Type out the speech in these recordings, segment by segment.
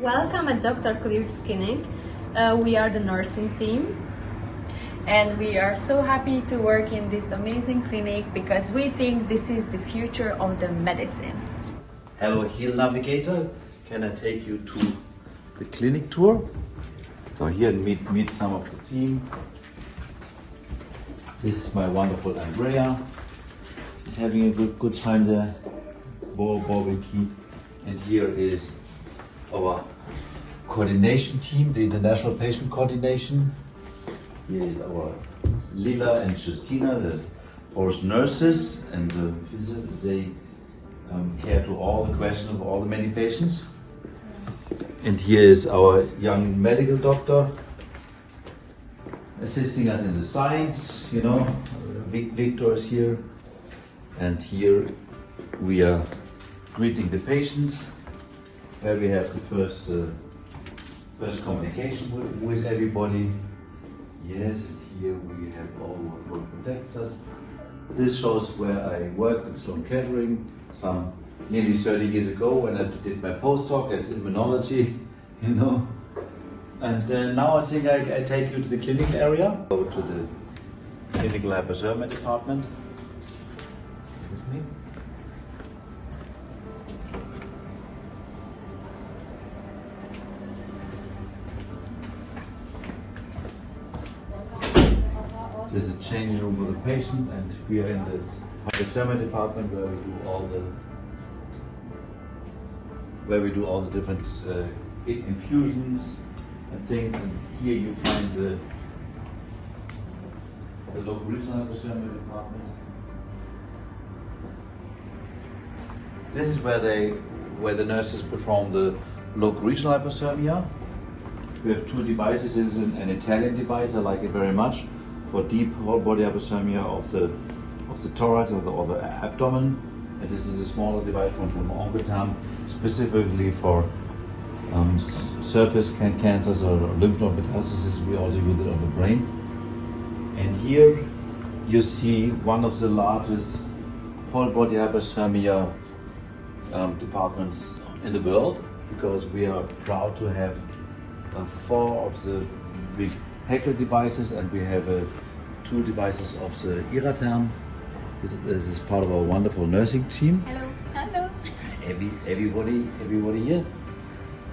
welcome at Dr. Kleef's clinic. We are the nursing team and we are so happy to work in this amazing clinic because we think this is the future of the medicine. Hello Heal Navigator, can I take you to the clinic tour? So here meet some of the team. This is my wonderful Andrea. She's having a good time there. Bobbing Keep. And here is our coordination team, the International Patient Coordination. Here is our Lila and Justina, the horse nurses, and they care to all the questions of all the many patients. And here is our young medical doctor assisting us in the science, you know. Victor is here. And here we are greeting the patients, where we have the first communication with everybody. Yes, and here we have all what protects us. This shows where I worked at Sloan Kettering some nearly 30 years ago when I did my postdoc at immunology, you know. And now I think I take you to the clinical area, go to the clinical hyperthermia department. With me. This is a changing room for the patient, and we are in the Hyperthermia department where we do all the different infusions and things. And here you find the local regional Hyperthermia department. This is where the nurses perform the local regional hyperthermia. We have two devices. This is an Italian device. I like it very much, for deep whole body hyperthermia of the thorax or the abdomen. And this is a smaller device from Oncotam, specifically for surface cancers or lymph node metastasis. We also use it on the brain. And here you see one of the largest whole body hyperthermia departments in the world, because we are proud to have 4 of the big Haeckel devices, and we have 2 devices of the Iratherm. This is part of our wonderful nursing team. Hello. Hello. Everybody here.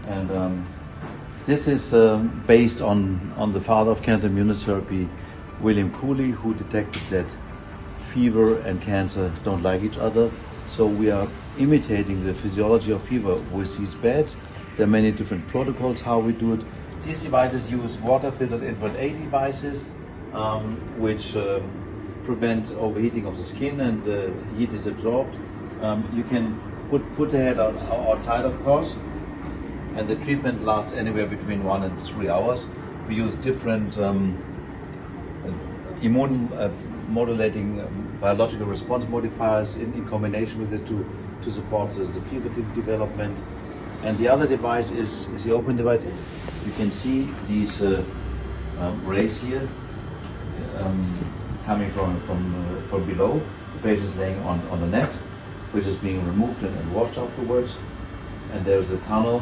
And this is based on the father of cancer immunotherapy, William Cooley, who detected that fever and cancer don't like each other. So we are imitating the physiology of fever with these beds. There are many different protocols how we do it. These devices use water-filtered infrared A devices, which prevent overheating of the skin, and the heat is absorbed. You can put the head outside, of course, and the treatment lasts anywhere between 1 and 3 hours. We use different immune modulating biological response modifiers in combination with it to support the fever development. And the other device is the open device. You can see these rays here coming from below. The patient is laying on the net, which is being removed and washed afterwards. And there is a tunnel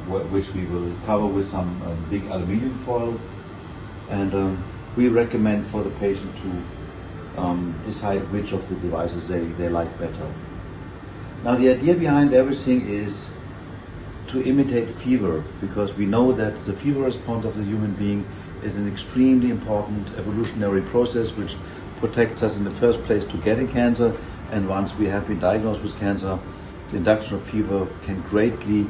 which we will cover with some big aluminum foil. And we recommend for the patient to decide which of the devices they like better. Now, the idea behind everything is to imitate fever, because we know that the fever response of the human being is an extremely important evolutionary process which protects us in the first place to getting cancer. And once we have been diagnosed with cancer, the induction of fever can greatly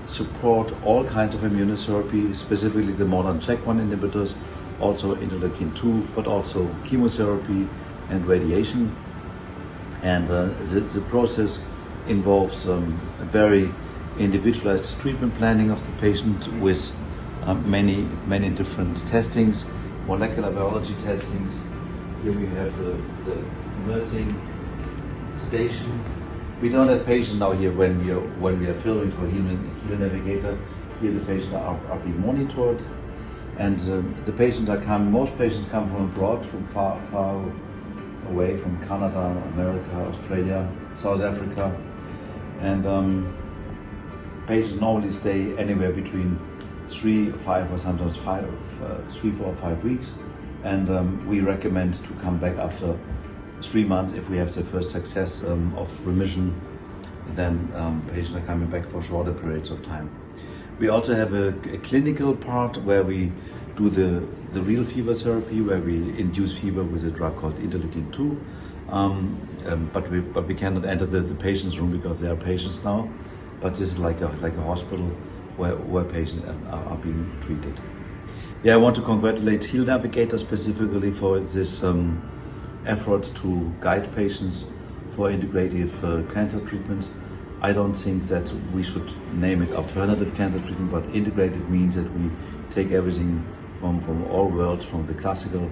support all kinds of immunotherapy, specifically the modern checkpoint inhibitors, also interleukin-2, but also chemotherapy and radiation. And the process involves a very individualized treatment planning of the patient with many different testings, molecular biology testings. Here we have the nursing station. We don't have patients now here when we are filming for Heal Navigator. Here the patients are being monitored, and the patients are coming. Most patients come from abroad, from far away, from Canada, America, Australia, South Africa, and patients normally stay anywhere between 3, 5, or sometimes 3, 4, or 5 weeks, and we recommend to come back after 3 months if we have the first success of remission. Then patients are coming back for shorter periods of time. We also have a clinical part where we do the real fever therapy, where we induce fever with a drug called interleukin-2. But we cannot enter the patient's room because there are patients now. But this is like a hospital where patients are being treated. Yeah, I want to congratulate Heal Navigator specifically for this effort to guide patients for integrative cancer treatments. I don't think that we should name it alternative cancer treatment, but integrative means that we take everything from all worlds, from the classical.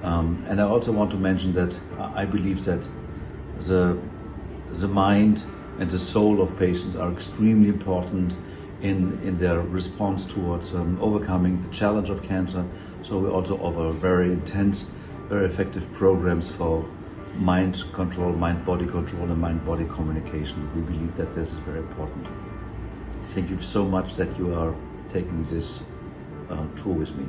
And I also want to mention that I believe that the mind and the soul of patients are extremely important in their response towards overcoming the challenge of cancer. So we also offer very intense, very effective programs for mind control, mind-body control, and mind-body communication. We believe that this is very important. Thank you so much that you are taking this tour with me.